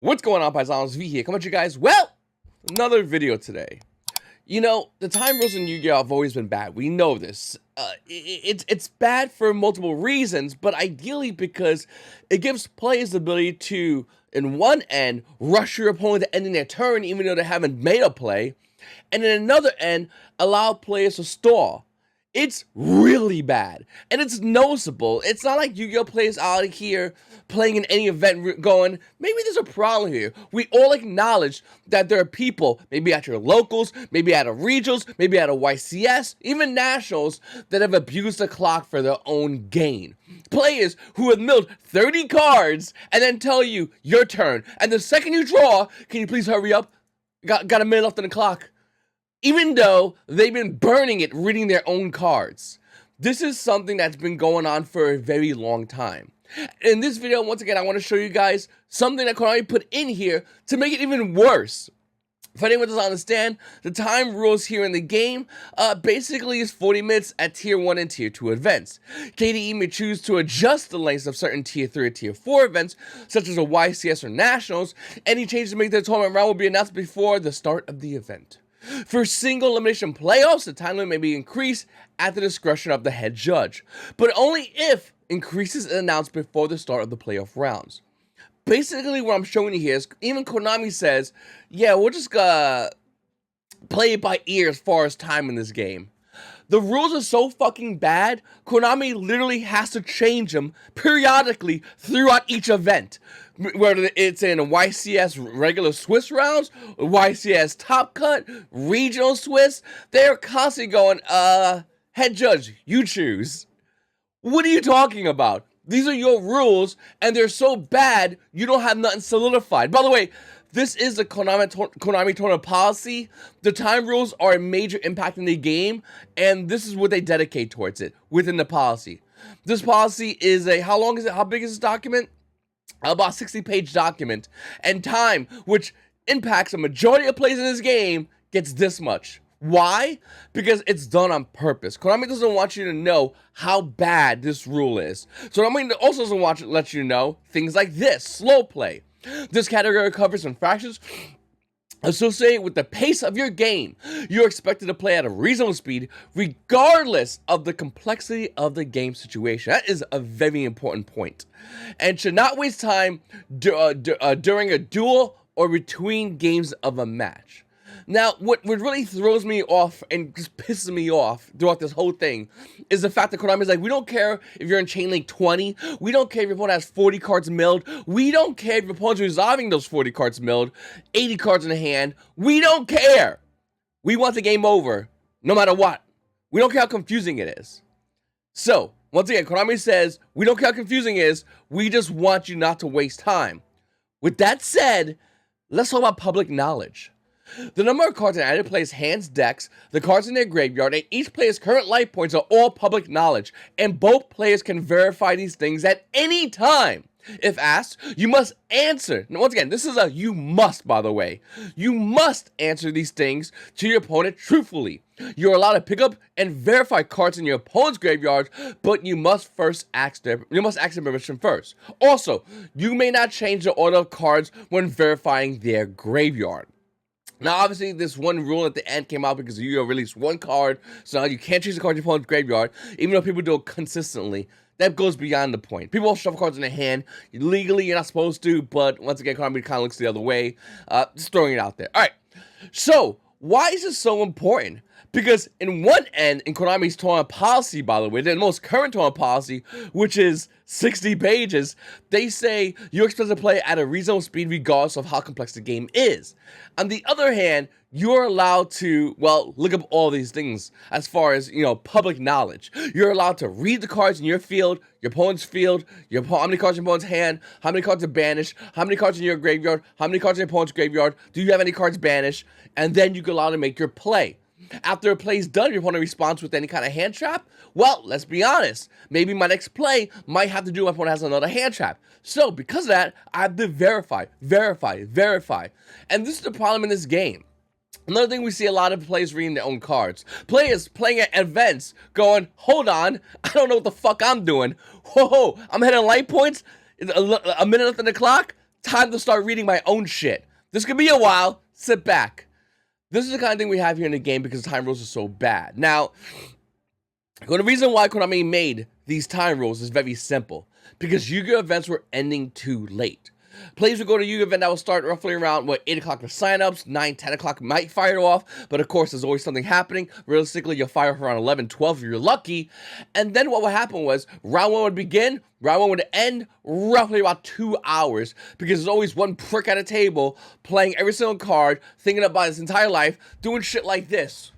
What's going on, Paisanos? V here, coming at you guys. Well, another video today. You know, the time rules in Yu-Gi-Oh! Have always been bad. We know this. It's bad for multiple reasons, but ideally because it gives players the ability to, in one end, rush your opponent to ending their turn even though they haven't made a play, and in another end, allow players to stall. It's really bad, and it's noticeable. It's not like Yu-Gi-Oh! Players out here playing in any event going, maybe there's a problem here. We all acknowledge that there are people, maybe at your locals, maybe at a regionals, maybe at a YCS, even nationals, that have abused the clock for their own gain. Players who have milled 30 cards and then tell you, your turn, and the second you draw, can you please hurry up? Got a minute left on the clock. Even though they've been burning it reading their own cards. This is something that's been going on for a very long time. In this video, once again, I want to show you guys something that Konami put in here to make it even worse. If anyone doesn't understand, the time rules here in the game basically is 40 minutes at Tier 1 and Tier 2 events. KDE may choose to adjust the lengths of certain Tier 3 or Tier 4 events, such as a YCS or Nationals. Any changes to make the tournament round will be announced before the start of the event. For single elimination playoffs, the time limit may be increased at the discretion of the head judge, but only if increases is announced before the start of the playoff rounds. Basically, what I'm showing you here is even Konami says, yeah, we're just gonna play it by ear as far as time in this game. The rules are so fucking bad, Konami literally has to change them periodically throughout each event. Whether it's in a YCS regular Swiss rounds, YCS Top Cut, regional Swiss, they're constantly going, head judge, you choose. What are you talking about? These are your rules, and they're so bad, you don't have nothing solidified. By the way, this is the Konami tournament policy. The time rules are a major impact in the game, and this is what they dedicate towards it within the policy. This policy is how long is it? How big is this document? About 60-page document, and time, which impacts a majority of plays in this game, gets this much. Why? Because it's done on purpose. Konami doesn't want you to know how bad this rule is. So Konami also doesn't let you know things like this, slow play. This category covers infractions associated with the pace of your game. You're expected to play at a reasonable speed regardless of the complexity of the game situation. That is a very important point. And should not waste time during a duel or between games of a match. Now, what really throws me off and just pisses me off throughout this whole thing is the fact that Konami is like, we don't care if you're in Chain Link 20, we don't care if your opponent has 40 cards milled, we don't care if your opponent's resolving those 40 cards milled, 80 cards in the hand, we don't care. We want the game over, no matter what. We don't care how confusing it is. So, once again, Konami says, we don't care how confusing it is, we just want you not to waste time. With that said, let's talk about public knowledge. The number of cards in either player's hands, decks, the cards in their graveyard, and each player's current life points are all public knowledge, and both players can verify these things at any time. If asked, you must answer. Now, once again, this is a you must, by the way. You must answer these things to your opponent truthfully. You're allowed to pick up and verify cards in your opponent's graveyard, but you must ask their permission first. Also, you may not change the order of cards when verifying their graveyard. Now, obviously, this one rule at the end came out because Yu-Gi-Oh! Released one card, so now you can't change the card in your opponent's graveyard, even though people do it consistently. That goes beyond the point. People shuffle cards in their hand. Legally, you're not supposed to, but once again, Konami kind of looks the other way. Just throwing it out there. All right, so why is this so important? Because in one end, in Konami's tournament policy, by the way, the most current tournament policy, which is 60 pages, they say you're expected to play at a reasonable speed regardless of how complex the game is. On the other hand, you're allowed to, well, look up all these things as far as, public knowledge. You're allowed to read the cards in your field, your opponent's field, how many cards in your opponent's hand, how many cards are banished, how many cards in your graveyard, how many cards in your opponent's graveyard, do you have any cards banished, and then you're allowed to make your play. After a play is done, your opponent responds with any kind of hand trap. Well, let's be honest. Maybe my next play might have to do if my opponent has another hand trap. So, because of that, I have to verify. And this is the problem in this game. Another thing we see a lot of players reading their own cards. Players playing at events going, hold on, I don't know what the fuck I'm doing. Whoa, I'm hitting light points. A minute left on the clock. time to start reading my own shit. This could be a while. Sit back. This is the kind of thing we have here in the game because time rules are so bad. Now, the reason why Konami made these time rules is very simple. Because Yu-Gi-Oh! Events were ending too late. Players would go to Yu-Gi-Oh! Event that will start roughly around, 8 o'clock for signups, 9, 10 o'clock might fire off, but of course there's always something happening. Realistically, you'll fire off around 11, 12 if you're lucky. And then what would happen was, round 1 would begin, round 1 would end roughly about 2 hours, because there's always one prick at a table, playing every single card, thinking about his entire life, doing shit like this.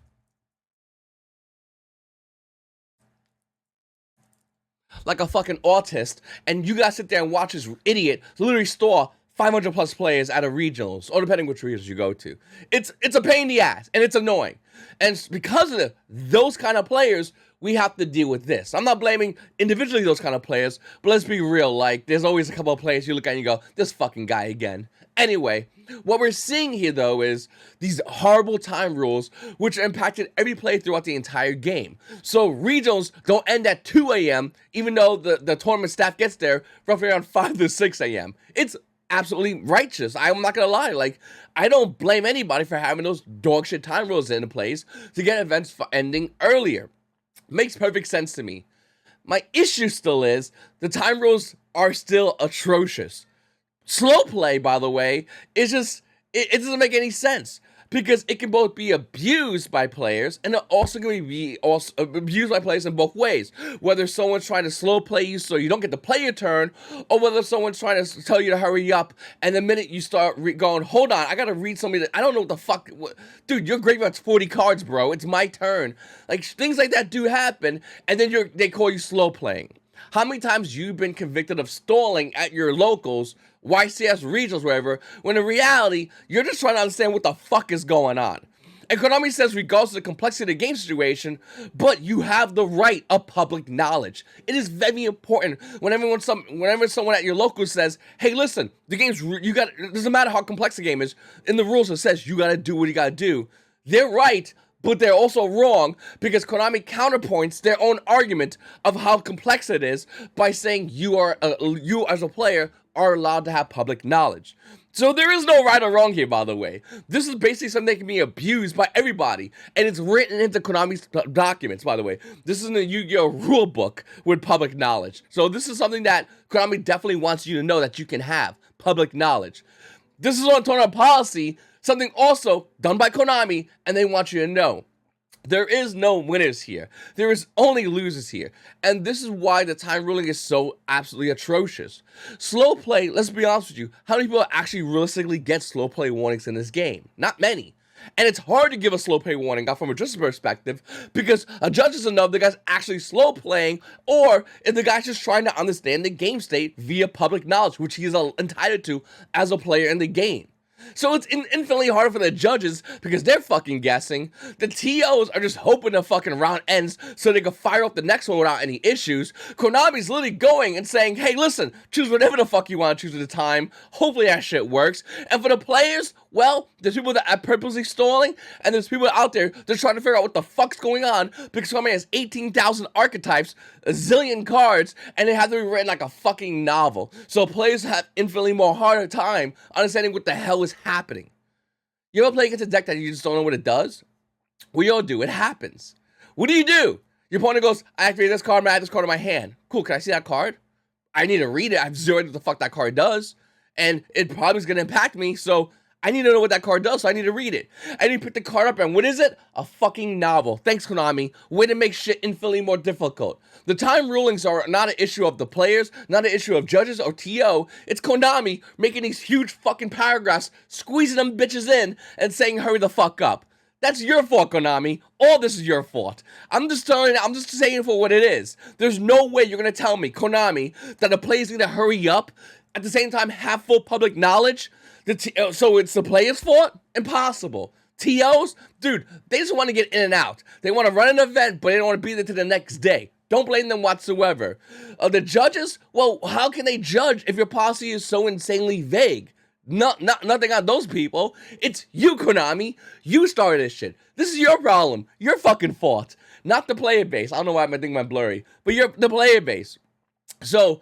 Like a fucking autist, and you guys sit there and watch this idiot literally store 500 plus players out of regionals, or depending which regions you go to. It's a pain in the ass, and it's annoying. And because of those kind of players, we have to deal with this. I'm not blaming individually those kind of players, but let's be real, like, there's always a couple of players you look at and you go, this fucking guy again. Anyway, what we're seeing here, though, is these horrible time rules, which impacted every player throughout the entire game. So regionals don't end at 2 a.m., even though the tournament staff gets there roughly around 5 to 6 a.m. It's absolutely righteous. I'm not gonna lie. Like, I don't blame anybody for having those dog shit time rules in place to get events ending earlier. Makes perfect sense to me. My issue still is the time rules are still atrocious. Slow play, by the way, is just, it doesn't make any sense. Because it can both be abused by players, and it also can be abused by players in both ways. Whether someone's trying to slow play you so you don't get to play your turn, or whether someone's trying to tell you to hurry up, and the minute you start going, hold on, I gotta read something that I don't know what the fuck, dude, your graveyard's 40 cards, bro, it's my turn. Like, things like that do happen, and then they call you slow playing. How many times you've been convicted of stalling at your locals, YCS regionals, wherever, when in reality, you're just trying to understand what the fuck is going on. And Konami says regardless of the complexity of the game situation, but you have the right of public knowledge. It is very important whenever someone at your local says, hey, listen, the game's, it doesn't matter how complex the game is, in the rules it says you gotta do what you gotta do. They're right, but they're also wrong, because Konami counterpoints their own argument of how complex it is by saying you as a player are allowed to have public knowledge. So there is no right or wrong here, by the way. This is basically something that can be abused by everybody, and it's written into Konami's documents, by the way. This is in the Yu-Gi-Oh! Rule book with public knowledge. So this is something that Konami definitely wants you to know that you can have public knowledge. This is on tournament policy, something also done by Konami, and they want you to know. There is no winners here. There is only losers here. And this is why the time ruling is so absolutely atrocious. Slow play, let's be honest with you, how many people actually realistically get slow play warnings in this game? Not many. And it's hard to give a slow play warning from a judge's perspective, because a judge doesn't know if the guy's actually slow playing, or if the guy's just trying to understand the game state via public knowledge, which he is entitled to as a player in the game. So it's infinitely harder for the judges because they're fucking guessing. The TOs are just hoping the fucking round ends so they can fire up the next one without any issues. Konami's literally going and saying, hey, listen, choose whatever the fuck you want to choose at the time. Hopefully that shit works. And for the players, well, there's people that are purposely stalling, and there's people out there that's trying to figure out what the fuck's going on, because Konami has 18,000 archetypes, a zillion cards, and they have to be written like a fucking novel. So players have infinitely more harder time understanding what the hell is happening. You ever play against a deck that you just don't know what it does? We all do. It happens. What do? Your opponent goes, I activate this card, I add this card in my hand. Cool, can I see that card? I need to read it. I have zero idea what the fuck that card does. And it probably is going to impact me, so I need to know what that card does, so I need to read it. I need to pick the card up, and what is it? A fucking novel. Thanks, Konami. Way to make shit infinitely more difficult. The time rulings are not an issue of the players, not an issue of judges or TO. It's Konami making these huge fucking paragraphs, squeezing them bitches in, and saying hurry the fuck up. That's your fault, Konami. All this is your fault. I'm just saying for what it is. There's no way you're gonna tell me, Konami, that the players need to hurry up, at the same time have full public knowledge. So it's the players' fault? Impossible. TOs? Dude, they just want to get in and out. They want to run an event, but they don't want to be there to the next day. Don't blame them whatsoever. The judges? Well, how can they judge if your policy is so insanely vague? Nothing on those people. It's you, Konami. You started this shit. This is your problem. Your fucking fault. Not the player base. I don't know why my thing went blurry. But you're the player base. So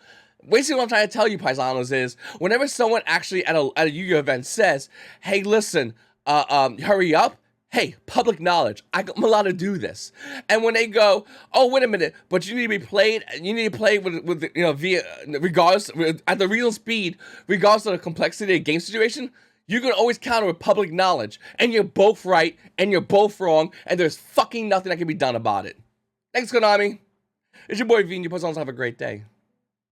Basically, what I'm trying to tell you, Paisanos, is whenever someone actually at a Yu-Gi-Oh event says, "Hey, listen, hurry up." Hey, public knowledge. I'm allowed to do this. And when they go, "Oh, wait a minute, but you need to be played. You need to play with via regardless at the real speed, regardless of the complexity of the game situation." You can always counter with public knowledge, and you're both right, and you're both wrong, and there's fucking nothing that can be done about it. Thanks, Konami. It's your boy V, and you Paisanos have a great day.